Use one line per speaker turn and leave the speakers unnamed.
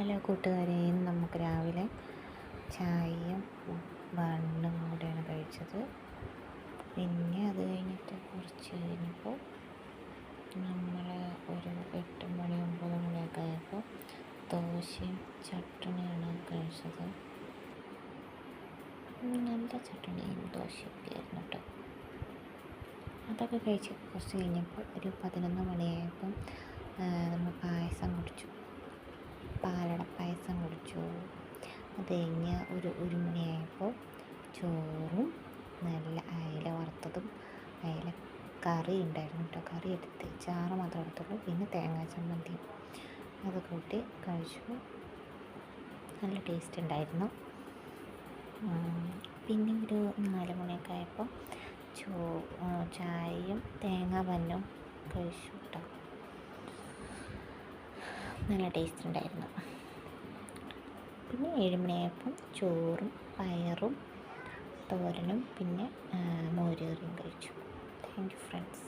Hello കൂട്ടുകാരെ, ഇന്ന് നമുക്ക് രാവിലെ ചായയും ബണ്ണും കൂടെയാണ് കഴിച്ചത്. പിന്നെ അത് കഴിഞ്ഞിട്ട് കുറച്ച് കഴിഞ്ഞപ്പോൾ നമ്മൾ ഒരു 8 മണി 9 മണിയൊക്കെ ആയപ്പോൾ ദോശയും ചട്ടണിയാണ് കഴിച്ചത്. നല്ല ചട്ടണിയും ദോശയൊക്കെ ആയിരുന്നു കേട്ടോ. അതൊക്കെ കഴിച്ച് കുറച്ച് കഴിഞ്ഞപ്പോൾ ഒരു 11 മണിയായപ്പം നമ്മൾ പായസം കുടിച്ചു. പാലട പായസം കുടിച്ചു. അത് കഴിഞ്ഞ് ഒരു മണിയായപ്പോൾ ചോറും നല്ല അയല വറുത്തതും അയല കറി ഉണ്ടായിരുന്നു കേട്ടോ. കറി എടുത്ത് ചാറ് മാത്രം എടുത്തുള്ളൂ. പിന്നെ തേങ്ങാ ചമ്മന്തിയും അത് കൂട്ടി കഴിച്ചു. നല്ല ടേസ്റ്റ് ഉണ്ടായിരുന്നു. പിന്നെ ഒരു 4 മണിയൊക്കെ ആയപ്പോൾ ചായയും തേങ്ങാ ബന്നും കഴിച്ചു കേട്ടോ. നല്ല ടേസ്റ്റ് ഉണ്ടായിരുന്നു. പിന്നെ 7 മണിയായപ്പം ചോറും പയറും തോരനും പിന്നെ മോര് കറിയും കഴിച്ചു. Thank you friends.